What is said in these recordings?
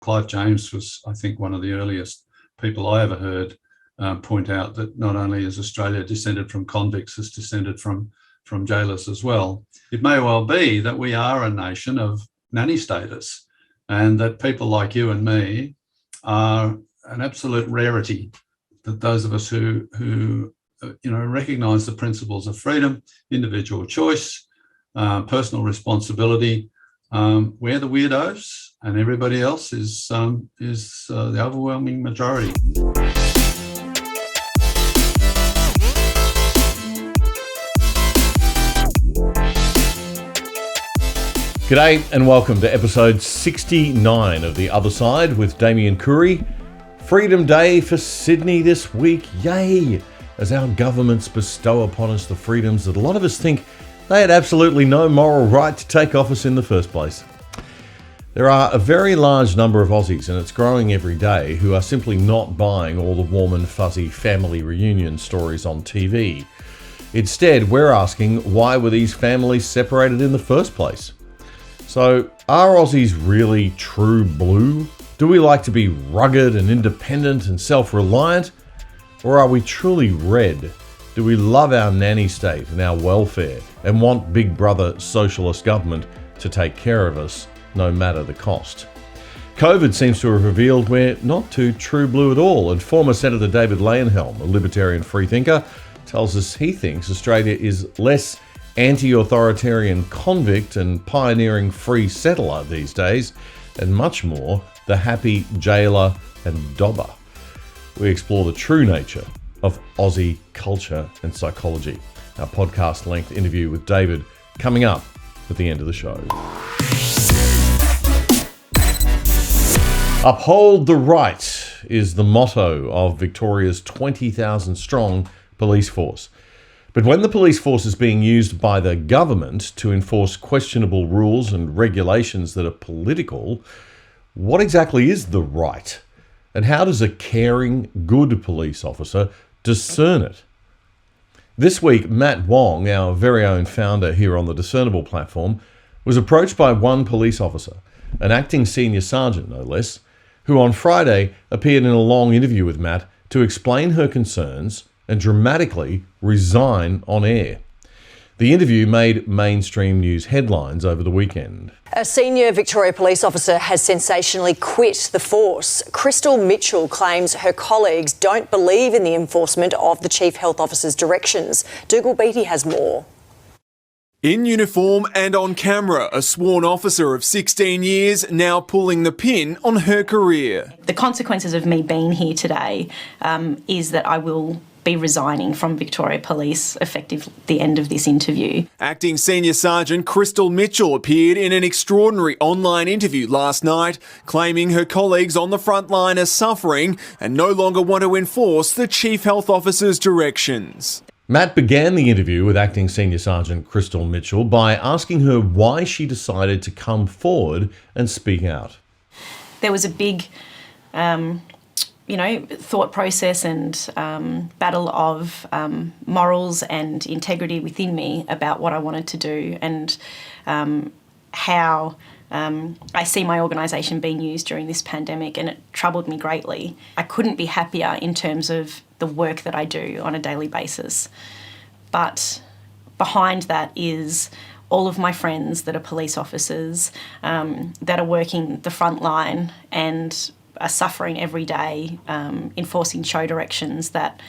Clive James was, I think, one of the earliest people I ever heard point out that not only is Australia descended from convicts, it's descended from jailers as well. It may well be that we are a nation of nanny status, and that people like you and me are an absolute rarity. That those of us who recognise the principles of freedom, individual choice, personal responsibility, we're the weirdos, and everybody else is the overwhelming majority. G'day and welcome to episode 69 of The Other Side with Damian Coory. Freedom Day for Sydney this week, yay! As our governments bestow upon us the freedoms that a lot of us think they had absolutely no moral right to take office in the first place. There are a very large number of Aussies, and it's growing every day, who are simply not buying all the warm and fuzzy family reunion stories on TV. Instead, we're asking, why were these families separated in the first place? So, are Aussies really true blue? Do we like to be rugged and independent and self-reliant? Or are we truly red? Do we love our nanny state and our welfare and want Big Brother socialist government to take care of us no matter the cost? COVID seems to have revealed we're not too true blue at all, and former Senator David Leyonhjelm, a libertarian freethinker, tells us he thinks Australia is less anti-authoritarian convict and pioneering free settler these days, and much more the happy jailer and dobber. We explore the true nature of Aussie culture and psychology. Our podcast-length interview with David coming up at the end of the show. Uphold the right is the motto of Victoria's 20,000 strong police force. But when the police force is being used by the government to enforce questionable rules and regulations that are political, what exactly is the right? And how does a caring, good police officer discern it? This week, Matt Wong, our very own founder here on the Discernable platform, was approached by one police officer, an acting senior sergeant no less, who on Friday appeared in a long interview with Matt to explain her concerns and dramatically resign on air. The interview made mainstream news headlines over the weekend. A senior Victoria police officer has sensationally quit the force. Crystal Mitchell claims her colleagues don't believe in the enforcement of the Chief Health Officer's directions. Dougal Beattie has more. In uniform and on camera, a sworn officer of 16 years now pulling the pin on her career. The consequences of me being here today is that I will be resigning from Victoria Police effective the end of this interview. Acting Senior Sergeant Crystal Mitchell appeared in an extraordinary online interview last night, claiming her colleagues on the front line are suffering and no longer want to enforce the Chief Health Officer's directions. Matt began the interview with Acting Senior Sergeant Crystal Mitchell by asking her why she decided to come forward and speak out. There was a big thought process and battle of morals and integrity within me about what I wanted to do and how I see my organisation being used during this pandemic, and it troubled me greatly. I couldn't be happier in terms of the work that I do on a daily basis. But behind that is all of my friends that are police officers that are working the front line and are suffering every day, enforcing show directions that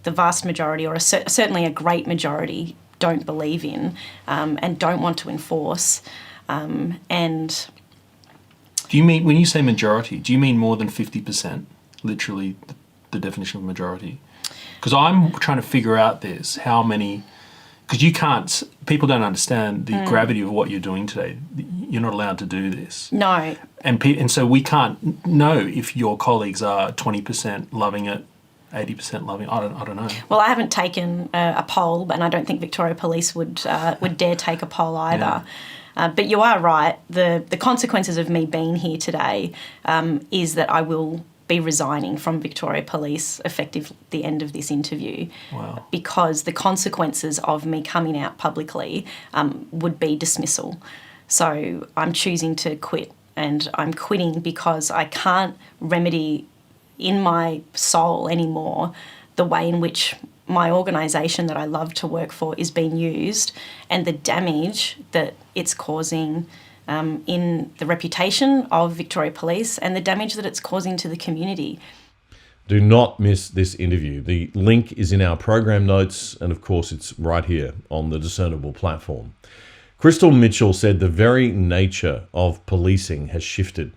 the vast majority, or certainly a great majority, don't believe in and don't want to enforce. And do you mean, when you say majority, do you mean more than 50%? Literally, the definition of majority? Because I'm trying to figure out this, how many. Because you can't, people don't understand the gravity of what you're doing today. You're not allowed to do this. No. And so we can't know if your colleagues are 20% loving it, 80% loving it. I don't know. Well, I haven't taken a poll, and I don't think Victoria Police would dare take a poll either. Yeah. But you are right. The consequences of me being here today is that I will be resigning from Victoria Police effective the end of this interview. Wow. Because the consequences of me coming out publicly would be dismissal. So I'm choosing to quit and I'm quitting because I can't remedy in my soul anymore the way in which my organisation that I love to work for is being used, and the damage that it's causing in the reputation of Victoria Police and the damage that it's causing to the community. Do not miss this interview. The link is in our program notes, and of course it's right here on the Discernible platform. Crystal Mitchell said the very nature of policing has shifted,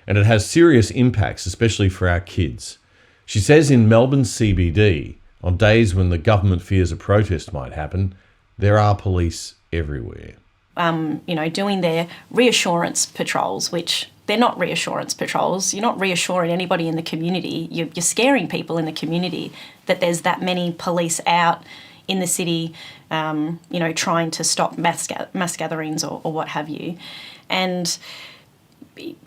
and it has serious impacts, especially for our kids. She says in Melbourne CBD, on days when the government fears a protest might happen, there are police everywhere. Doing their reassurance patrols, which they're not reassurance patrols. You're not reassuring anybody in the community. You're scaring people in the community that there's that many police out in the city, trying to stop mass gatherings or what have you. And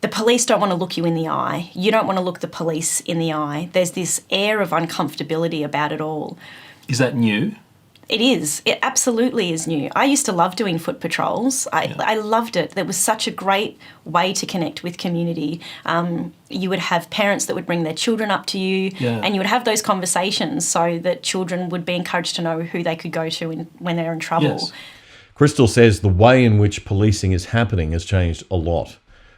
the police don't want to look you in the eye. You don't want to look the police in the eye. There's this air of uncomfortability about it all. Is that new? It is. It absolutely is new. I used to love doing foot patrols. I loved it. There was such a great way to connect with community. You would have parents that would bring their children up to you, and you would have those conversations so that children would be encouraged to know who they could go to when they're in trouble. Yes. Crystal says the way in which policing is happening has changed a lot,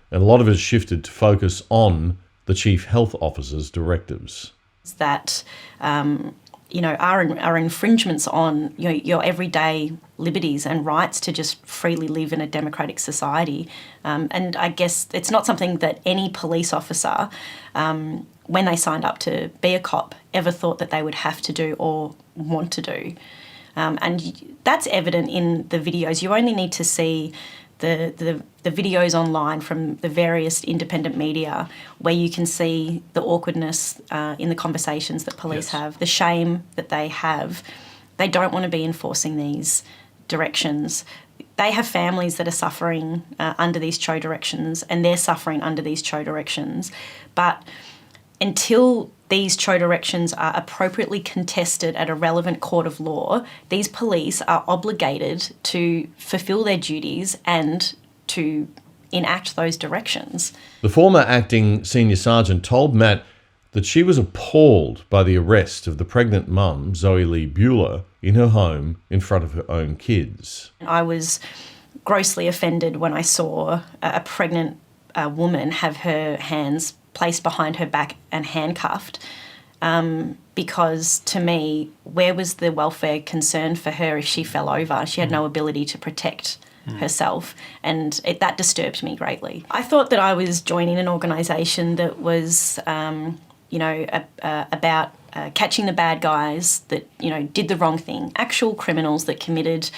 and a lot of it has shifted to focus on the Chief Health Officer's directives. That are infringements on your everyday liberties and rights to just freely live in a democratic society. And I guess it's not something that any police officer, when they signed up to be a cop, ever thought that they would have to do or want to do. And that's evident in the videos. You only need to see the videos online from the various independent media where you can see the awkwardness in the conversations that police have, the shame that they have. They don't want to be enforcing these directions. They have families that are suffering under these CHO directions, and they're suffering under these CHO directions. But until these CHO directions are appropriately contested at a relevant court of law, these police are obligated to fulfil their duties and to enact those directions. The former acting senior sergeant told Matt that she was appalled by the arrest of the pregnant mum, Zoe Lee Bueller, in her home in front of her own kids. I was grossly offended when I saw a pregnant woman have her hands placed behind her back and handcuffed, because to me, where was the welfare concern for her if she fell over? She had no ability to protect herself, and that disturbed me greatly. I thought that I was joining an organisation that was, about catching the bad guys that, did the wrong thing, actual criminals that committed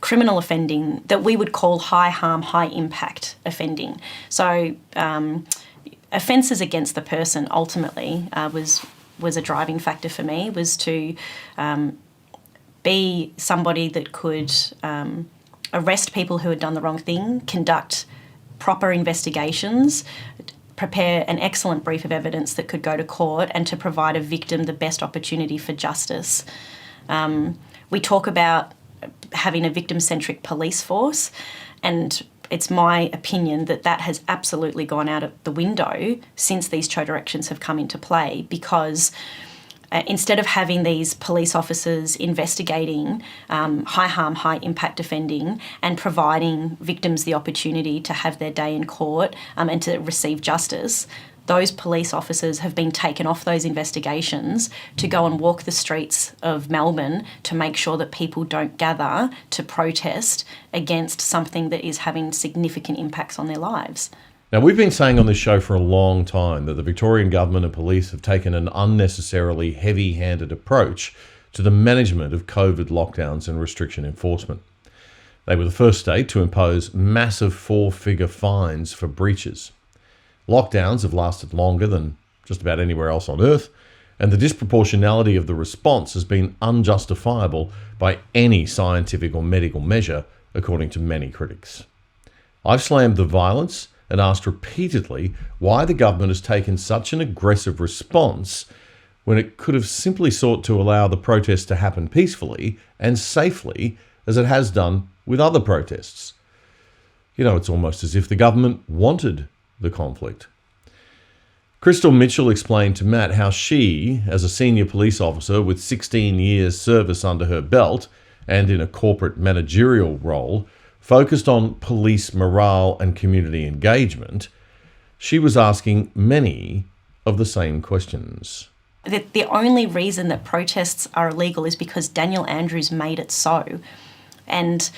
criminal offending that we would call high harm, high impact offending. So offences against the person ultimately was a driving factor for me, was to be somebody that could arrest people who had done the wrong thing, conduct proper investigations, prepare an excellent brief of evidence that could go to court, and to provide a victim the best opportunity for justice. We talk about having a victim-centric police force, and it's my opinion that that has absolutely gone out of the window since these CHO directions have come into play, because instead of having these police officers investigating high harm, high impact offending and providing victims the opportunity to have their day in court and to receive justice, those police officers have been taken off those investigations to go and walk the streets of Melbourne to make sure that people don't gather to protest against something that is having significant impacts on their lives. Now, we've been saying on this show for a long time that the Victorian government and police have taken an unnecessarily heavy-handed approach to the management of COVID lockdowns and restriction enforcement. They were the first state to impose massive four-figure fines for breaches. Lockdowns have lasted longer than just about anywhere else on earth, and the disproportionality of the response has been unjustifiable by any scientific or medical measure, according to many critics. I've slammed the violence and asked repeatedly why the government has taken such an aggressive response when it could have simply sought to allow the protest to happen peacefully and safely, as it has done with other protests. It's almost as if the government wanted the conflict. Crystal Mitchell explained to Matt how she, as a senior police officer with 16 years service under her belt and in a corporate managerial role, focused on police morale and community engagement. She was asking many of the same questions. The only reason that protests are illegal is because Daniel Andrews made it so. And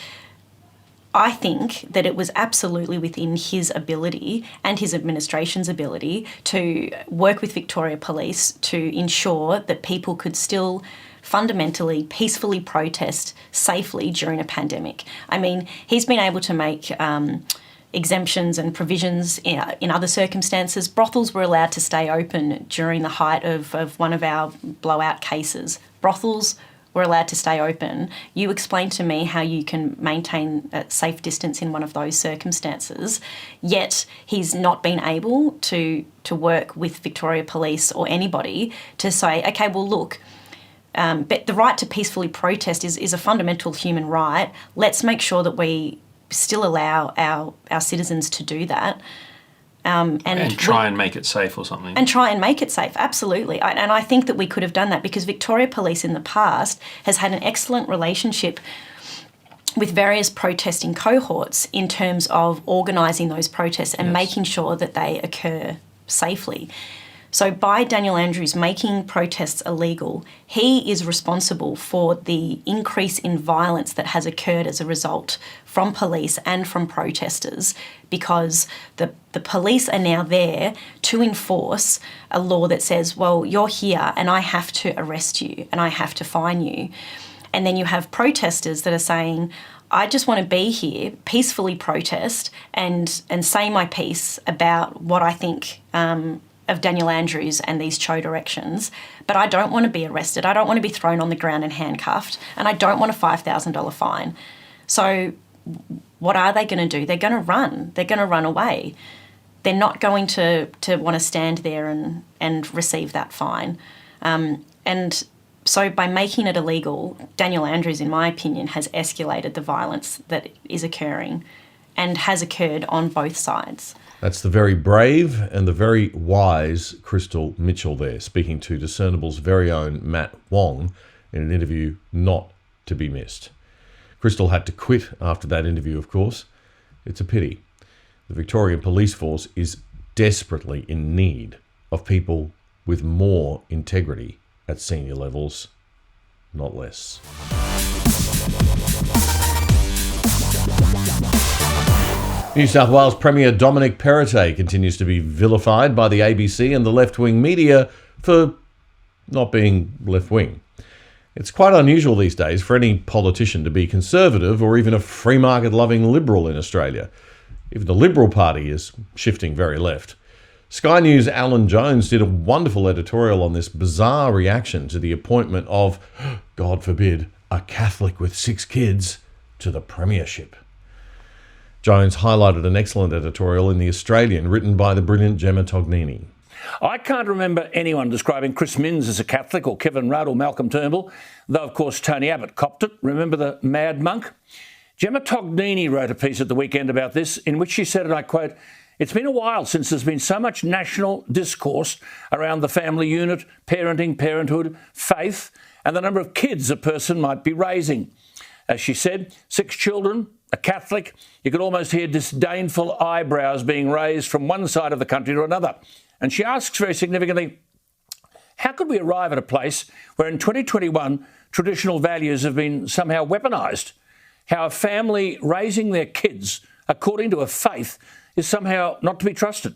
I think that it was absolutely within his ability and his administration's ability to work with Victoria Police to ensure that people could still fundamentally, peacefully protest safely during a pandemic. I mean, he's been able to make exemptions and provisions in other circumstances. Brothels were allowed to stay open during the height of one of our blowout cases. Brothels were allowed to stay open. You explained to me how you can maintain a safe distance in one of those circumstances, yet he's not been able to work with Victoria Police or anybody to say, okay, well, look, but the right to peacefully protest is a fundamental human right. Let's make sure that we still allow our citizens to do that. And try and make it safe or something. And try and make it safe, absolutely. And I think that we could have done that because Victoria Police in the past has had an excellent relationship with various protesting cohorts in terms of organising those protests and making sure that they occur safely. So by Daniel Andrews making protests illegal, he is responsible for the increase in violence that has occurred as a result from police and from protesters, because the police are now there to enforce a law that says, well, you're here and I have to arrest you and I have to fine you. And then you have protesters that are saying, I just want to be here, peacefully protest and say my piece about what I think of Daniel Andrews and these Cho directions, but I don't want to be arrested. I don't want to be thrown on the ground and handcuffed, and I don't want a $5,000 fine. So what are they going to do? They're going to run. They're going to run away. They're not going to want to stand there and receive that fine. And so by making it illegal, Daniel Andrews, in my opinion, has escalated the violence that is occurring and has occurred on both sides. That's the very brave and the very wise Crystal Mitchell there, speaking to Discernable's very own Matt Wong in an interview not to be missed. Crystal had to quit after that interview, of course. It's a pity. The Victorian Police Force is desperately in need of people with more integrity at senior levels, not less. New South Wales Premier Dominic Perrottet continues to be vilified by the ABC and the left-wing media for not being left-wing. It's quite unusual these days for any politician to be conservative or even a free market-loving liberal in Australia. Even the Liberal Party is shifting very left. Sky News' Alan Jones did a wonderful editorial on this bizarre reaction to the appointment of, God forbid, a Catholic with 6 kids to the premiership. Jones highlighted an excellent editorial in The Australian written by the brilliant Gemma Tognini. I can't remember anyone describing Chris Minns as a Catholic or Kevin Rudd or Malcolm Turnbull, though of course Tony Abbott copped it. Remember the mad monk? Gemma Tognini wrote a piece at the weekend about this in which she said, and I quote, "It's been a while since there's been so much national discourse around the family unit, parenting, parenthood, faith, and the number of kids a person might be raising." As she said, 6 children, a Catholic, you could almost hear disdainful eyebrows being raised from one side of the country to another. And she asks very significantly, how could we arrive at a place where in 2021 traditional values have been somehow weaponised? How a family raising their kids according to a faith is somehow not to be trusted.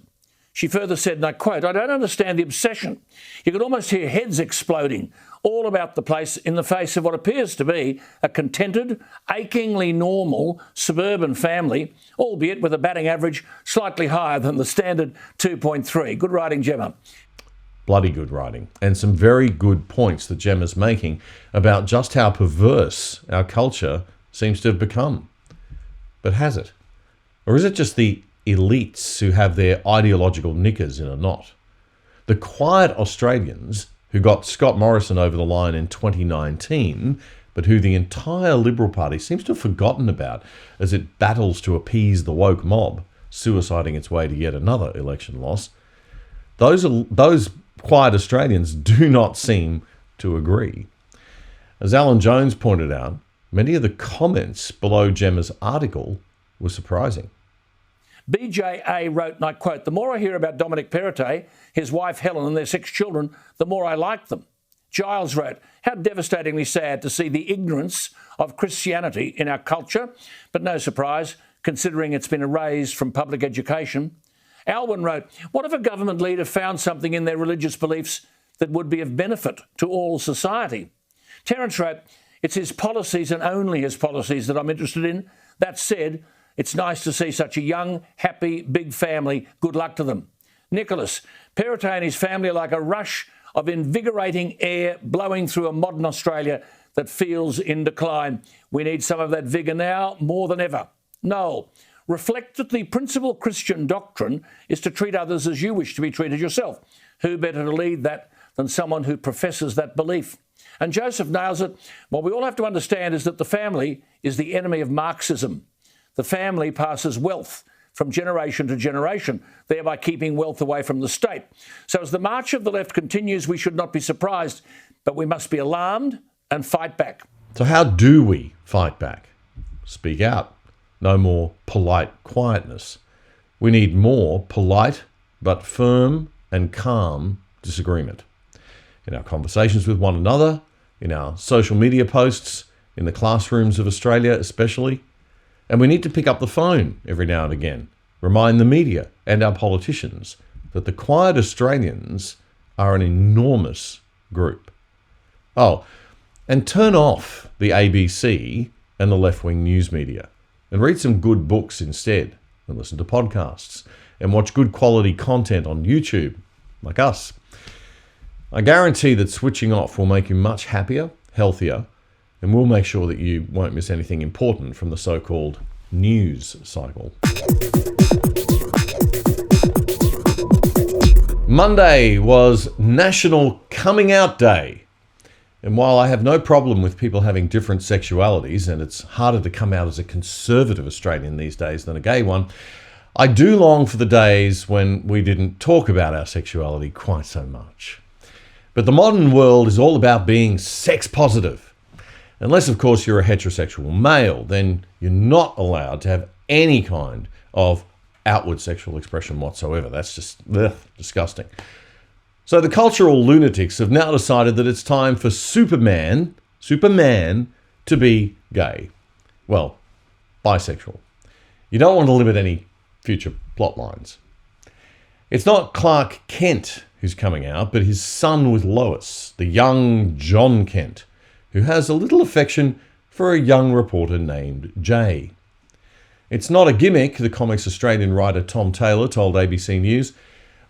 She further said, and I quote, "I don't understand the obsession. You could almost hear heads exploding all about the place in the face of what appears to be a contented, achingly normal suburban family, albeit with a batting average slightly higher than the standard 2.3. Good writing, Gemma. Bloody good writing. And some very good points that Gemma's making about just how perverse our culture seems to have become. But has it? Or is it just the elites who have their ideological knickers in a knot? The quiet Australians who got Scott Morrison over the line in 2019 but who the entire Liberal Party seems to have forgotten about as it battles to appease the woke mob, suiciding its way to yet another election loss. Those quiet Australians do not seem to agree. As Alan Jones pointed out, many of the comments below Gemma's article were surprising. BJA wrote, and I quote, "The more I hear about Dominic Perrottet, his wife Helen and their 6 children, the more I like them." Giles wrote, "How devastatingly sad to see the ignorance of Christianity in our culture, but no surprise, considering it's been erased from public education." Alwyn wrote, "What if a government leader found something in their religious beliefs that would be of benefit to all society?" Terence wrote, "It's his policies and only his policies that I'm interested in. That said, it's nice to see such a young, happy, big family. Good luck to them." Nicholas, "Perrottet and his family are like a rush of invigorating air blowing through a modern Australia that feels in decline. We need some of that vigour now more than ever." Noel, "Reflect that the principal Christian doctrine is to treat others as you wish to be treated yourself. Who better to lead that than someone who professes that belief?" And Joseph nails it. "What we all have to understand is that the family is the enemy of Marxism. The family passes wealth from generation to generation, thereby keeping wealth away from the state. So as the march of the left continues, we should not be surprised, but we must be alarmed and fight back." So how do we fight back? Speak out. No more polite quietness. We need more polite but firm and calm disagreement. In our conversations with one another, in our social media posts, in the classrooms of Australia especially. And we need to pick up the phone every now and again, remind the media and our politicians that the quiet Australians are an enormous group. Oh, and turn off the ABC and the left-wing news media and read some good books instead, and listen to podcasts and watch good quality content on YouTube, like us. I guarantee that switching off will make you much happier, healthier, and we'll make sure that you won't miss anything important from the so-called news cycle. Monday was National Coming Out Day. And while I have no problem with people having different sexualities, and it's harder to come out as a conservative Australian these days than a gay one, I do long for the days when we didn't talk about our sexuality quite so much. But the modern world is all about being sex positive. Unless, of course, you're a heterosexual male, then you're not allowed to have any kind of outward sexual expression whatsoever. That's just disgusting. So the cultural lunatics have now decided that it's time for Superman to be gay. Well, bisexual. You don't want to limit any future plot lines. It's not Clark Kent who's coming out, but his son with Lois, the young John Kent, who has a little affection for a young reporter named Jay. It's not a gimmick, the Comics Australian writer Tom Taylor told ABC News.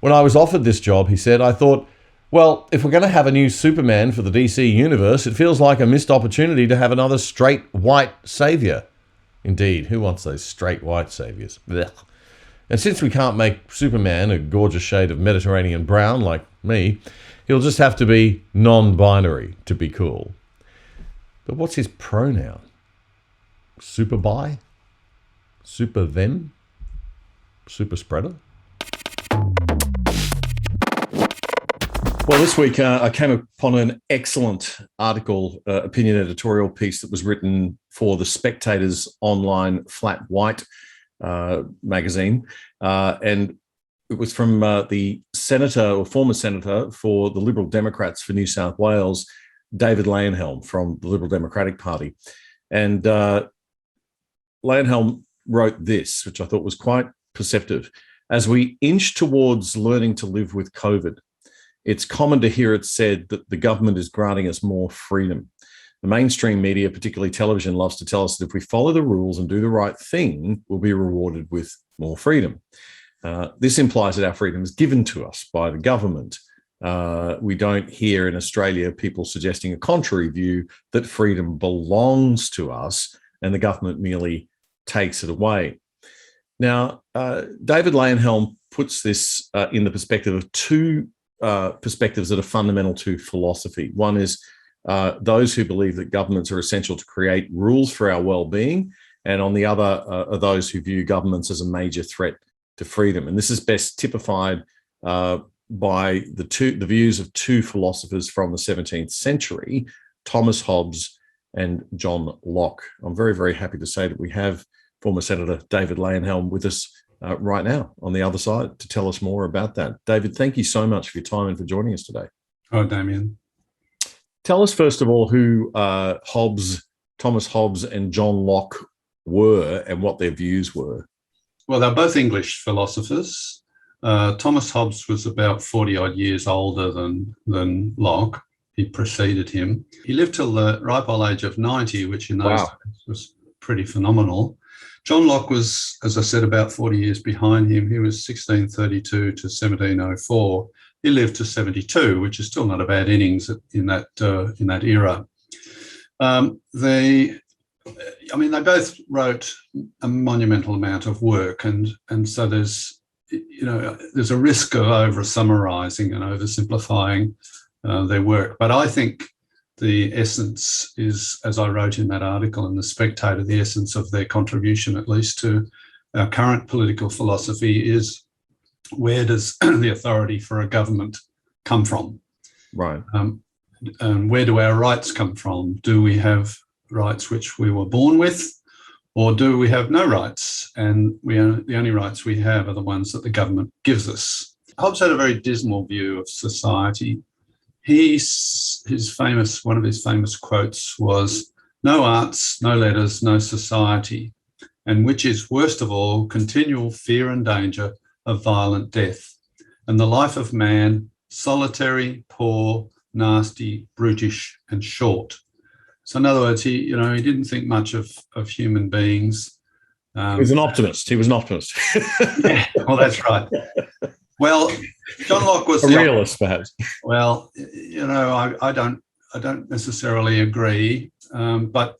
"When I was offered this job," he said, "I thought, well, if we're going to have a new Superman for the DC universe, it feels like a missed opportunity to have another straight white saviour." Indeed, who wants those straight white saviours? Blech. And since we can't make Superman a gorgeous shade of Mediterranean brown like me, he'll just have to be non-binary to be cool. But what's his pronoun? Super bi? Super them? Super spreader? Well, this week I came upon an excellent article, opinion editorial piece that was written for the Spectator's online Flat White magazine. And it was from the senator or former senator for the Liberal Democrats for New South Wales, David Leyonhjelm from the Liberal Democratic Party. And Leyonhjelm wrote this, which I thought was quite perceptive. "As we inch towards learning to live with COVID, it's common to hear it said that the government is granting us more freedom. The mainstream media, particularly television, loves to tell us that if we follow the rules and do the right thing, we'll be rewarded with more freedom. This implies that our freedom is given to us by the government. We don't hear in Australia people suggesting a contrary view that freedom belongs to us and the government merely takes it away." Now, David Leyonhjelm puts this in the perspective of two perspectives that are fundamental to philosophy. One is those who believe that governments are essential to create rules for our well-being, and on the other are those who view governments as a major threat to freedom. And this is best typified by the views of two philosophers from the 17th century, Thomas Hobbes and John Locke. I'm very, very happy to say that we have former Senator David Leyonhjelm with us right now on the other side to tell us more about that. David, thank you so much for your time and for joining us today. Oh, Damian. Tell us, first of all, who Thomas Hobbes and John Locke were and what their views were. Well, they're both English philosophers. Thomas Hobbes was about 40-odd years older than Locke. He preceded him. He lived till the ripe old age of 90, which in those days was pretty phenomenal. John Locke was, as I said, about 40 years behind him. He was 1632 to 1704. He lived to 72, which is still not a bad innings in that era. They both wrote a monumental amount of work, and so there's a risk of over summarising and oversimplifying their work. But I think the essence is, as I wrote in that article in the Spectator, the essence of their contribution, at least to our current political philosophy, is where does the authority for a government come from? Right. And where do our rights come from? Do we have rights which we were born with, or do we have no rights? And the only rights we have are the ones that the government gives us. Hobbes had a very dismal view of society. One of his famous quotes was, "No arts, no letters, no society, and which is worst of all, continual fear and danger of violent death, and the life of man solitary, poor, nasty, brutish, and short." So in other words, he didn't think much of human beings. He was an optimist. Yeah, well, that's right. Well, John Locke was a realist, perhaps. Well, I don't necessarily agree, but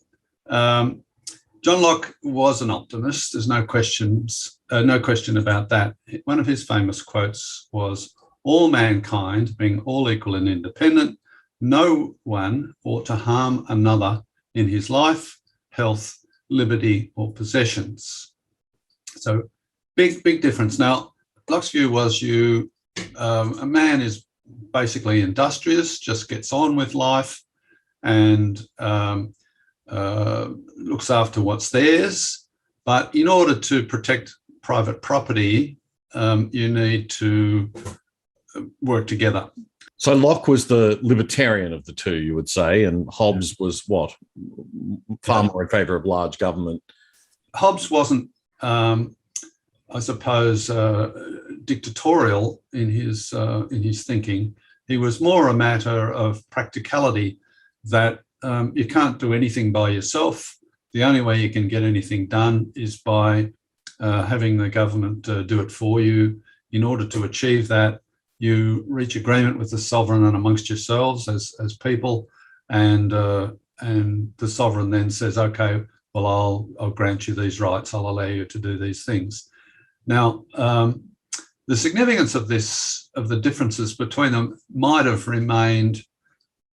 John Locke was an optimist. There's no question about that. One of his famous quotes was, "All mankind, being all equal and independent, no one ought to harm another in his life, health, liberty, or possessions." So big difference. Now, Locke's view was a man is basically industrious, just gets on with life and looks after what's theirs. But in order to protect private property, you need to work together. So Locke was the libertarian of the two, you would say, and Hobbes was what? Far more in favour of large government. Hobbes wasn't, I suppose, dictatorial in his thinking. He was more a matter of practicality, that you can't do anything by yourself. The only way you can get anything done is by having the government do it for you. In order to achieve that, you reach agreement with the sovereign and amongst yourselves as people, and the sovereign then says, "Okay, well, I'll grant you these rights. I'll allow you to do these things." Now, the significance of the differences between them might have remained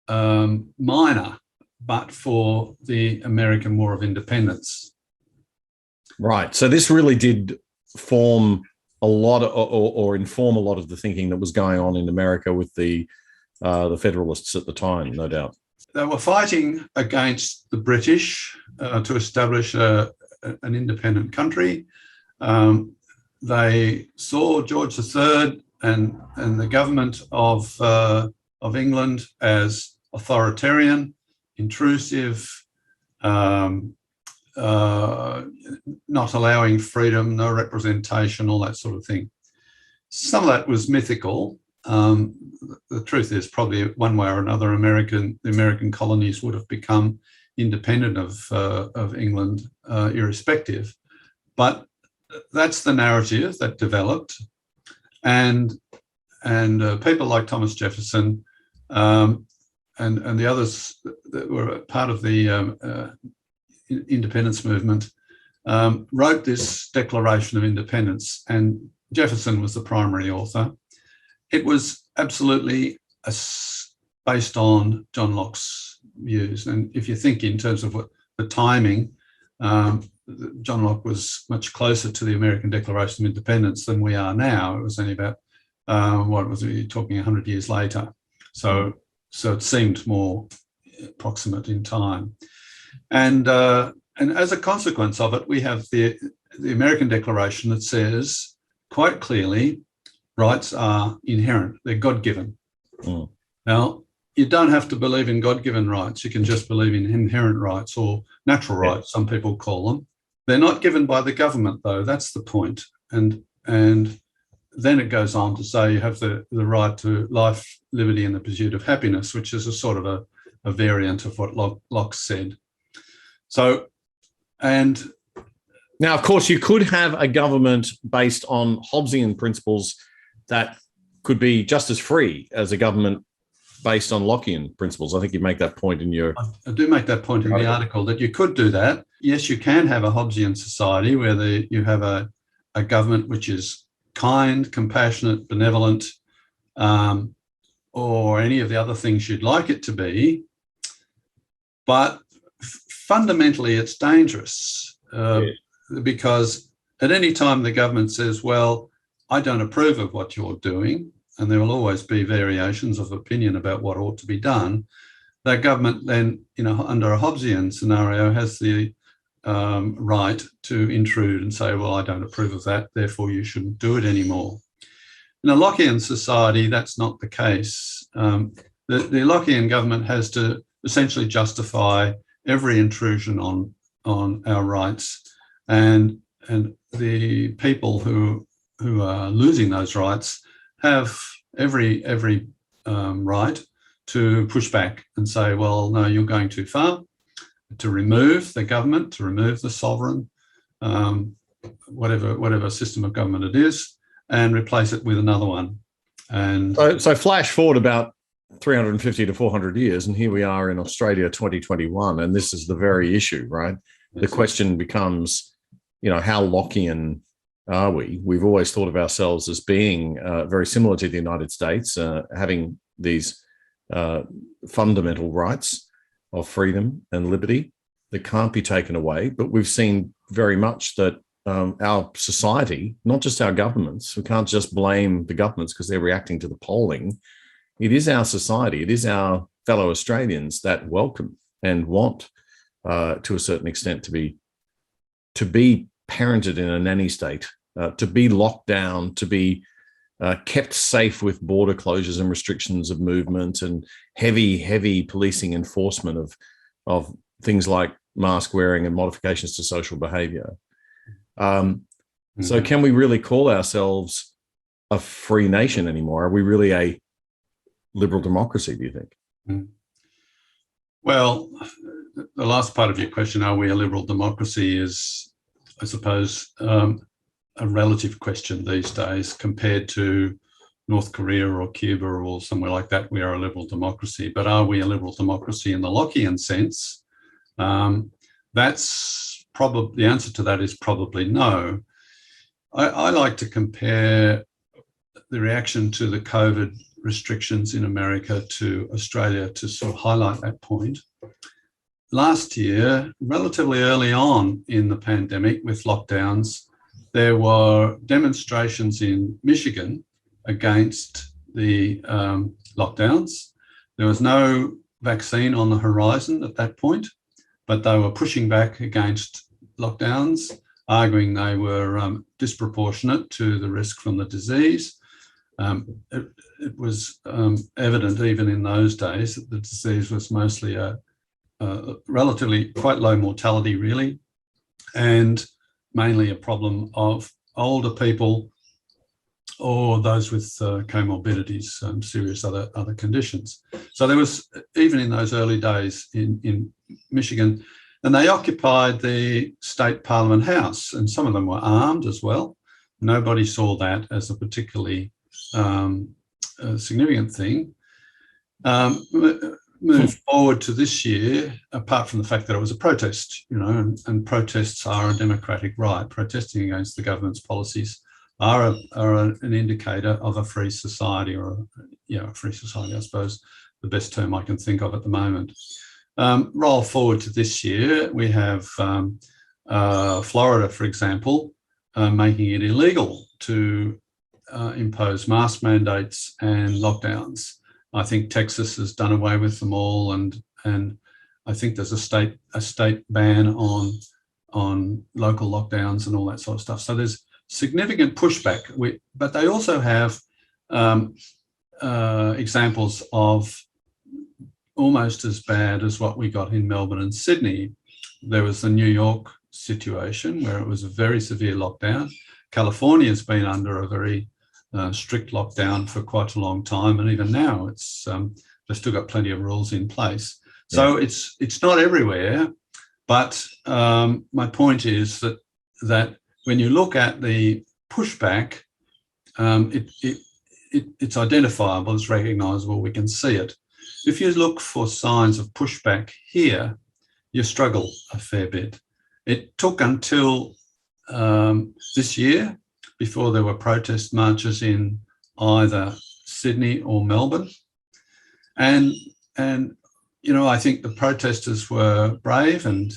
minor, but for the American War of Independence. Right. So this really did form a lot or inform a lot of the thinking that was going on in America with the Federalists at the time, no doubt. They were fighting against the British to establish an independent country. They saw George III and the government of England as authoritarian, intrusive, not allowing freedom, no representation, all that sort of thing. Some of that was mythical. The truth is, probably one way or another, the American colonies would have become independent of England, irrespective. But that's the narrative that developed, and people like Thomas Jefferson and the others that were part of the independence movement wrote this Declaration of Independence, and Jefferson was the primary author. It was absolutely based on John Locke's views. And if you think in terms of what the timing, John Locke was much closer to the American Declaration of Independence than we are now. It was only about, talking 100 years later. So it seemed more proximate in time. And as a consequence of it, we have the American Declaration that says quite clearly, rights are inherent, they're God-given. Now, you don't have to believe in God-given rights, you can just believe in inherent rights or natural rights, some people call them. They're not given by the government, though, that's the point. And then it goes on to say you have the right to life, liberty and the pursuit of happiness, which is a sort of a variant of what Locke said. So, and now, of course, you could have a government based on Hobbesian principles that could be just as free as a government based on Lockean principles. I think you make that point in your... I do make that point in the article, that you could do that. Yes, you can have a Hobbesian society where you have a government which is kind, compassionate, benevolent, or any of the other things you'd like it to be. But fundamentally, it's dangerous because at any time the government says, well, I don't approve of what you're doing, and there will always be variations of opinion about what ought to be done, that government then, under a Hobbesian scenario, has the right to intrude and say, well, I don't approve of that, therefore you shouldn't do it anymore. In a Lockean society, that's not the case. The Lockean government has to essentially justify every intrusion on our rights, and the people who are losing those rights have every right to push back and say, well, no, you're going too far, to remove the government, to remove the sovereign, whatever system of government it is, and replace it with another one. And so flash forward about 350 to 400 years, and here we are in Australia 2021, and this is the very issue, right? The question becomes, how Lockean are we? We've always thought of ourselves as being very similar to the United States, having these fundamental rights of freedom and liberty that can't be taken away. But we've seen very much that our society, not just our governments, we can't just blame the governments because they're reacting to the polling. It is our society, it is our fellow Australians that welcome and want, to a certain extent, to be parented in a nanny state, to be locked down, to be kept safe with border closures and restrictions of movement and heavy policing enforcement of things like mask wearing and modifications to social behaviour. So can we really call ourselves a free nation anymore? Are we really a liberal democracy, do you think? Well, the last part of your question, are we a liberal democracy, is, I suppose, a relative question these days. Compared to North Korea or Cuba or somewhere like that, we are a liberal democracy. But are we a liberal democracy in the Lockean sense? That's probably, the answer to that is probably no. I like to compare the reaction to the COVID restrictions in America to Australia to sort of highlight that point. Last year, relatively early on in the pandemic with lockdowns, there were demonstrations in Michigan against the lockdowns. There was no vaccine on the horizon at that point, but they were pushing back against lockdowns, arguing they were disproportionate to the risk from the disease. It was evident even in those days that the disease was mostly a relatively quite low mortality, really, and mainly a problem of older people or those with comorbidities, serious other conditions. So there was, even in those early days in Michigan, and they occupied the state parliament house, and some of them were armed as well. Nobody saw that as a particularly significant thing. Move forward to this year, apart from the fact that it was a protest, and protests are a democratic right. Protesting against the government's policies are an indicator of a free society, or a free society, I suppose, the best term I can think of at the moment. Roll forward to this year, we have Florida, for example, making it illegal to impose mask mandates and lockdowns. I think Texas has done away with them all, and I think there's a state ban on local lockdowns and all that sort of stuff. So there's significant pushback. But they also have examples of almost as bad as what we got in Melbourne and Sydney. There was the New York situation where it was a very severe lockdown. California's been under a very strict lockdown for quite a long time, and even now it's they've still got plenty of rules in place. So it's not everywhere, but my point is that when you look at the pushback, it's identifiable, it's recognisable, we can see it. If you look for signs of pushback here, you struggle a fair bit. It took until this year before there were protest marches in either Sydney or Melbourne. And you know, I think the protesters were brave and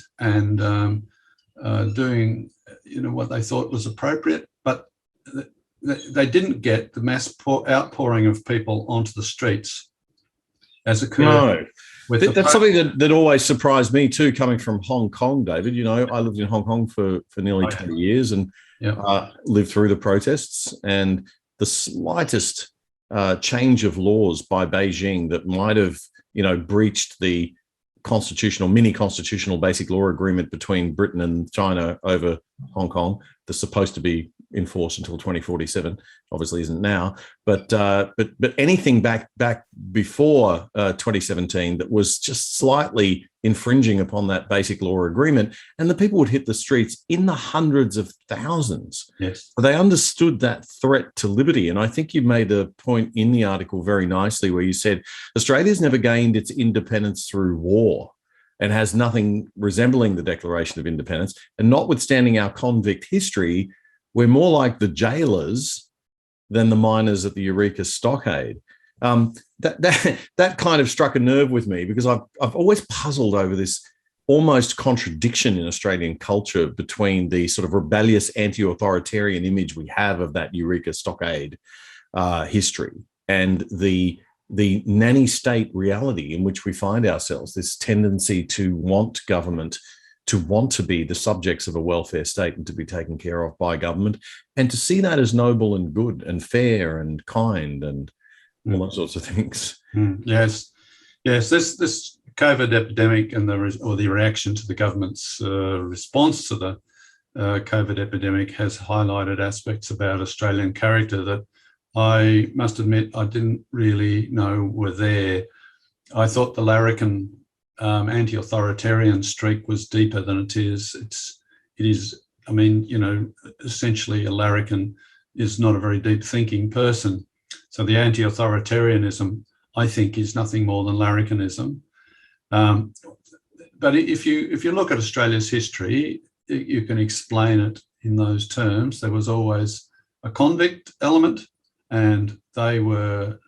doing, you know, what they thought was appropriate, but they didn't get the mass outpouring of people onto the streets as occurred. No. That's something that always surprised me too, coming from Hong Kong, David. You know, I lived in Hong Kong for nearly 20 years and lived through the protests, and the slightest change of laws by Beijing that might have, you know, breached the mini-constitutional basic law agreement between Britain and China over Hong Kong that's supposed to be enforced until 2047, obviously isn't now, but anything back before 2017 that was just slightly infringing upon that basic law agreement, and the people would hit the streets in the hundreds of thousands. Yes, they understood that threat to liberty, and I think you made the point in the article very nicely where you said Australia's never gained its independence through war and has nothing resembling the Declaration of Independence, and notwithstanding our convict history, we're more like the jailers than the miners at the Eureka Stockade. That kind of struck a nerve with me, because I've always puzzled over this almost contradiction in Australian culture between the sort of rebellious anti-authoritarian image we have of that Eureka Stockade history and the nanny state reality in which we find ourselves, this tendency to want government, to want to be the subjects of a welfare state and to be taken care of by government, and to see that as noble and good and fair and kind and all those sorts of things. Yes. This COVID epidemic and the reaction to the government's response to the COVID epidemic has highlighted aspects about Australian character that I must admit I didn't really know were there. I thought the larrikin anti-authoritarian streak was deeper than it is. It is. I mean, you know, essentially a larrikin is not a very deep thinking person. So the anti-authoritarianism, I think, is nothing more than larrikinism. But if you look at Australia's history, you can explain it in those terms. There was always a convict element, and they weren't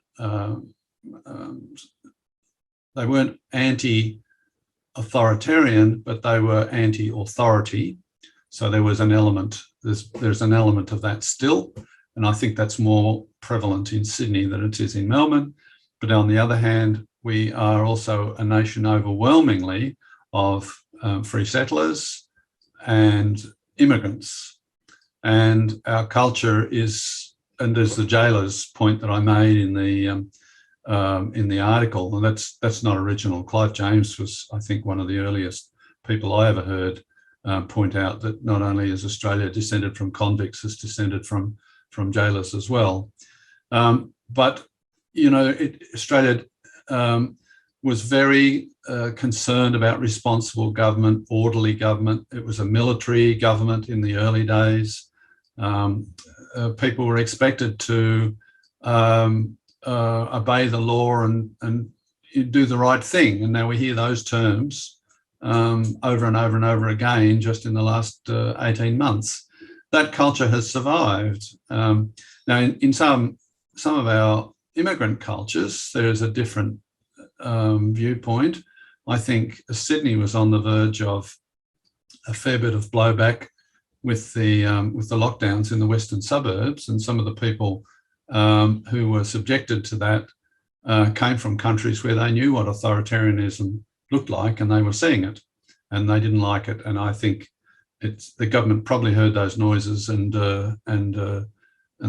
anti-authoritarian, but they were anti-authority. So there was an element, there's an element of that still, and I think that's more prevalent in Sydney than it is in Melbourne. But on the other hand, we are also a nation overwhelmingly of free settlers and immigrants. And our culture is, and there's the jailers point that I made in the article, and that's not original. Clive James was, I think, one of the earliest people I ever heard point out that not only is Australia descended from convicts, it's descended from jailers as well. But you know, Australia was very concerned about responsible government, orderly government. It was a military government in the early days. People were expected to obey the law and do the right thing. And now we hear those terms over and over and over again just in the last 18 months. That culture has survived. Now, in some of our immigrant cultures, there is a different viewpoint. I think Sydney was on the verge of a fair bit of blowback with the lockdowns in the western suburbs, and some of the people who were subjected to that came from countries where they knew what authoritarianism looked like, and they were seeing it, and they didn't like it. And I think the government probably heard those noises and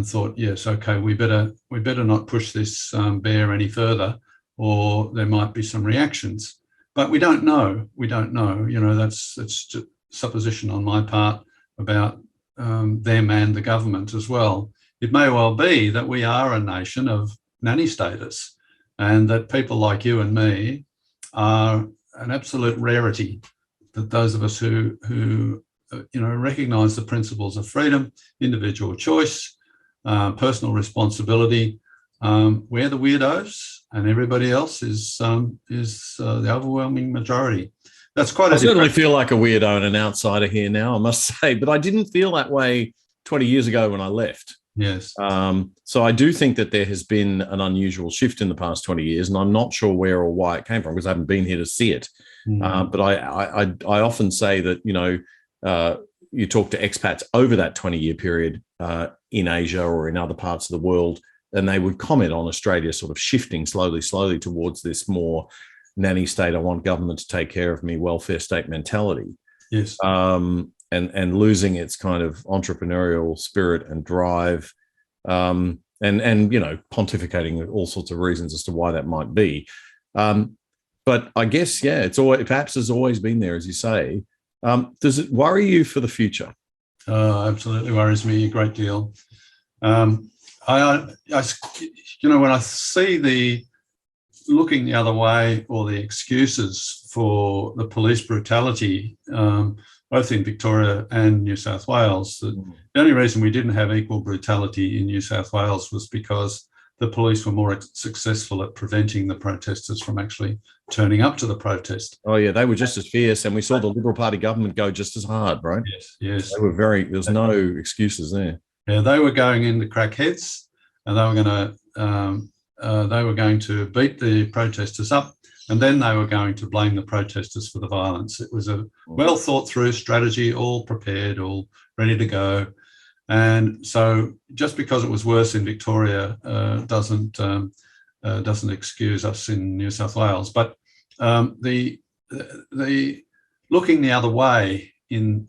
thought, yes, okay, we better not push this bear any further, or there might be some reactions. But we don't know. We don't know. That's just supposition on my part about them and the government as well. It may well be that we are a nation of nanny status, and that people like you and me are an absolute rarity. That those of us who recognise the principles of freedom, individual choice, personal responsibility, we're the weirdos, and everybody else is the overwhelming majority. That's quite. I certainly feel like a weirdo and an outsider here now, I must say, but I didn't feel that way 20 years ago when I left. Yes. So I do think that there has been an unusual shift in the past 20 years, and I'm not sure where or why it came from because I haven't been here to see it. Mm-hmm. But I often say that, you talk to expats over that 20-year period in Asia or in other parts of the world, and they would comment on Australia sort of shifting slowly towards this more nanny state, I want government to take care of me, welfare state mentality. Yes. And losing its kind of entrepreneurial spirit and drive, and pontificating all sorts of reasons as to why that might be. But I guess, it's always, perhaps has always been there, as you say. Does it worry you for the future? Absolutely worries me a great deal. When I see the looking the other way or the excuses for the police brutality, both in Victoria and New South Wales, the only reason we didn't have equal brutality in New South Wales was because the police were more successful at preventing the protesters from actually turning up to the protest. Oh yeah, they were just as fierce, and we saw the Liberal Party government go just as hard, right? Yes. They were there's no excuses there. Yeah, they were going in to crack heads, and they were going to beat the protesters up, and then they were going to blame the protesters for the violence. It was a well thought through strategy, all prepared, all ready to go. And so just because it was worse in Victoria doesn't excuse us in New South Wales. But the looking the other way in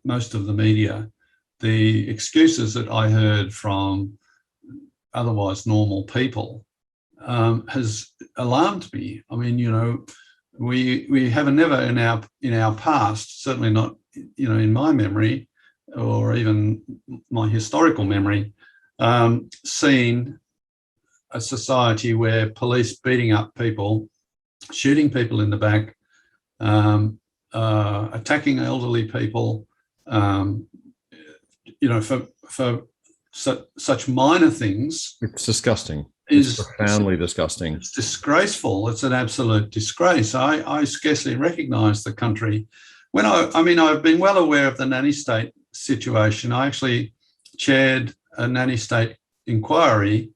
most of the media, the excuses that I heard from otherwise normal people has alarmed me. I mean, we have never in our past, certainly not in my memory or even my historical memory, seen a society where police beating up people, shooting people in the back, attacking elderly people, for such minor things. It's disgusting. It's profoundly disgusting. It's disgraceful. It's an absolute disgrace. I scarcely recognise the country. I've been well aware of the nanny state situation. I actually chaired a nanny state inquiry,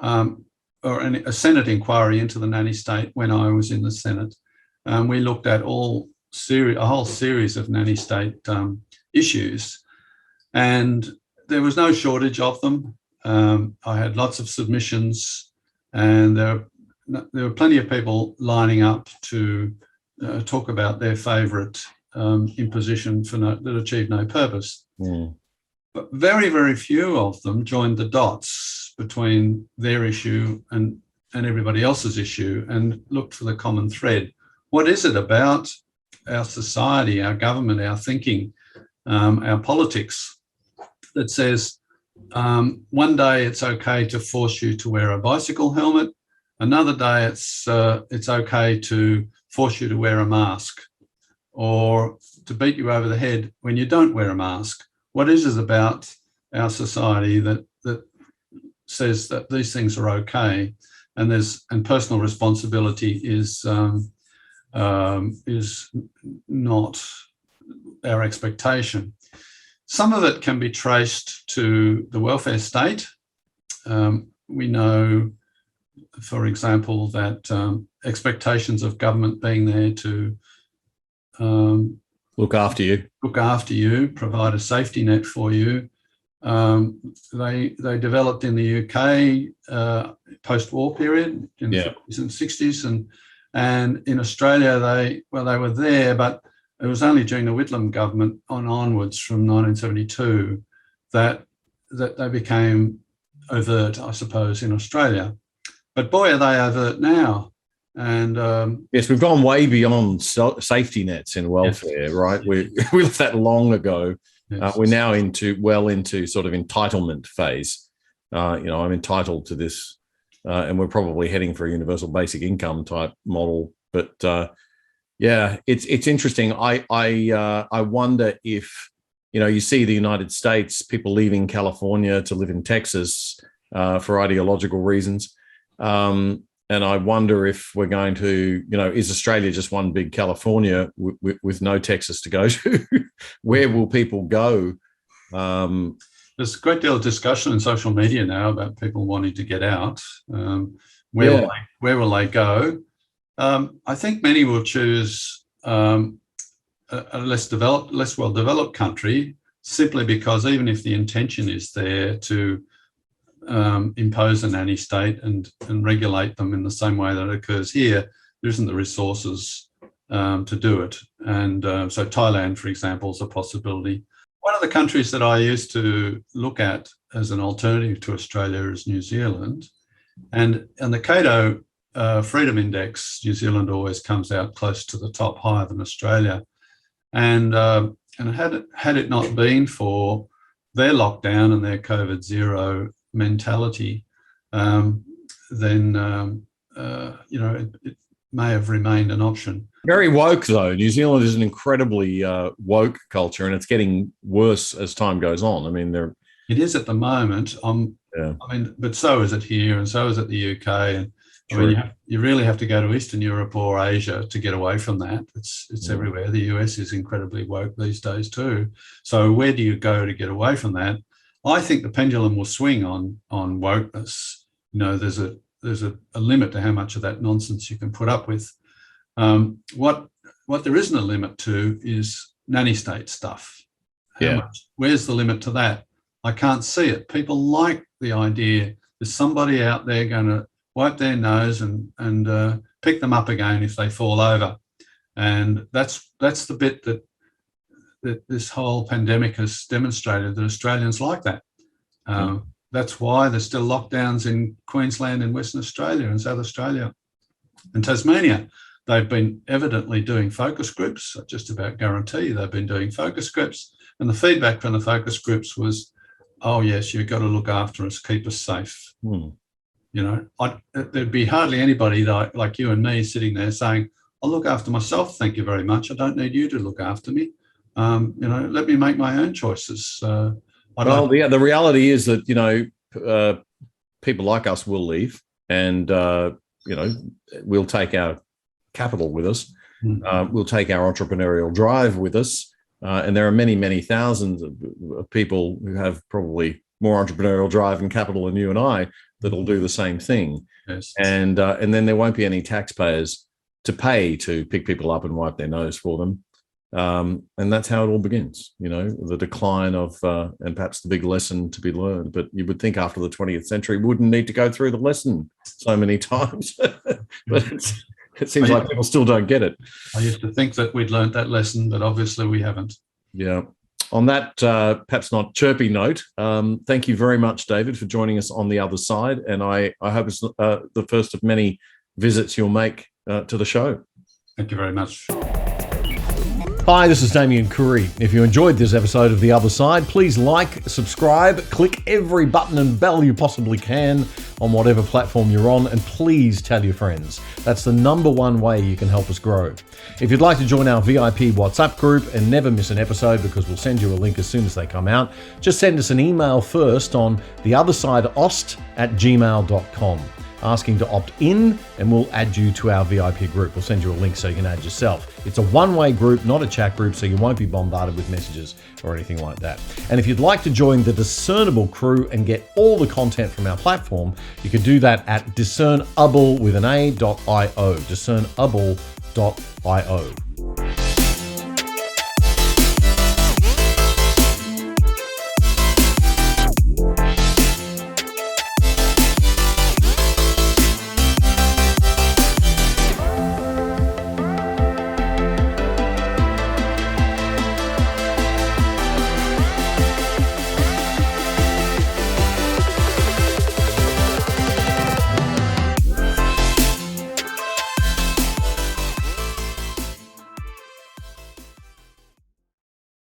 or a Senate inquiry into the nanny state when I was in the Senate. We looked at a whole series of nanny state issues, and there was no shortage of them. I had lots of submissions, and there were plenty of people lining up to talk about their favourite imposition that achieved no purpose. But very, very few of them joined the dots between their issue and everybody else's issue and looked for the common thread. What is it about our society, our government, our thinking, our politics that says one day it's okay to force you to wear a bicycle helmet, another day it's okay to force you to wear a mask or to beat you over the head when you don't wear a mask? What is it about our society that says that these things are okay, and personal responsibility is not our expectation? Some of it can be traced to the welfare state. We know for example, that expectations of government being there to look after you, provide a safety net for you. They developed in the UK post-war period in the 50s and 60s, and in Australia they were there, but it was only during the Whitlam government onwards from 1972 that they became overt, I suppose, in Australia. But boy, are they overt now. And yes, we've gone way beyond safety nets in welfare, right? We left that long ago. Yes. We're now into sort of entitlement phase. I'm entitled to this, and we're probably heading for a universal basic income type model. But it's interesting. I wonder if you see the United States, people leaving California to live in Texas for ideological reasons. And I wonder if we're going to, is Australia just one big California with no Texas to go to? Where will people go? There's a great deal of discussion in social media now about people wanting to get out. Where will they go? I think many will choose a less well-developed country, simply because even if the intention is there to impose a nanny state and regulate them in the same way that occurs here, there isn't the resources to do it. And so Thailand, for example, is a possibility. One of the countries that I used to look at as an alternative to Australia is New Zealand. And the Cato Freedom Index, New Zealand always comes out close to the top, higher than Australia. And had it not been for their lockdown and their COVID zero mentality, then it may have remained an option. Very woke, though. New Zealand is an incredibly woke culture, and it's getting worse as time goes on. I mean, it is at the moment. But so is it here, and so is it the UK. And you really have to go to Eastern Europe or Asia to get away from that. It's everywhere. The US is incredibly woke these days too. So where do you go to get away from that? I think the pendulum will swing on wokeness. There's a limit to how much of that nonsense you can put up with. What there isn't a limit to is nanny state stuff. Where's the limit to that? I can't see it. People like the idea there's somebody out there going to wipe their nose and pick them up again if they fall over. And that's the bit that this whole pandemic has demonstrated, that Australians like that. That's why there's still lockdowns in Queensland and Western Australia and South Australia and Tasmania. They've been evidently doing focus groups. I just about guarantee they've been doing focus groups. And the feedback from the focus groups was, oh, yes, you've got to look after us, keep us safe. There'd be hardly anybody like you and me sitting there saying, I'll look after myself, thank you very much. I don't need you to look after me. Let me make my own choices. The reality is that, people like us will leave and, we'll take our capital with us. We'll take our entrepreneurial drive with us. And there are many, many thousands of people who have probably more entrepreneurial drive and capital than you and I that'll do the same thing. Yes. And then there won't be any taxpayers to pay to pick people up and wipe their nose for them. And that's how it all begins, the decline of, and perhaps the big lesson to be learned. But you would think after the 20th century, we wouldn't need to go through the lesson so many times. But it seems like people still don't get it. I used to think that we'd learned that lesson, but obviously we haven't. Yeah. On that perhaps not chirpy note, thank you very much, David, for joining us on the other side. And I hope it's the first of many visits you'll make to the show. Thank you very much. Hi, this is Damian Coory. If you enjoyed this episode of The Other Side, please like, subscribe, click every button and bell you possibly can on whatever platform you're on, and please tell your friends. That's the number one way you can help us grow. If you'd like to join our VIP WhatsApp group and never miss an episode, because we'll send you a link as soon as they come out, just send us an email first on theothersideost@gmail.com. asking to opt in, and we'll add you to our VIP group. We'll send you a link so you can add yourself. It's a one-way group, not a chat group, so you won't be bombarded with messages or anything like that. And if you'd like to join the Discernible crew and get all the content from our platform, you can do that at discernable.io. discernable.io.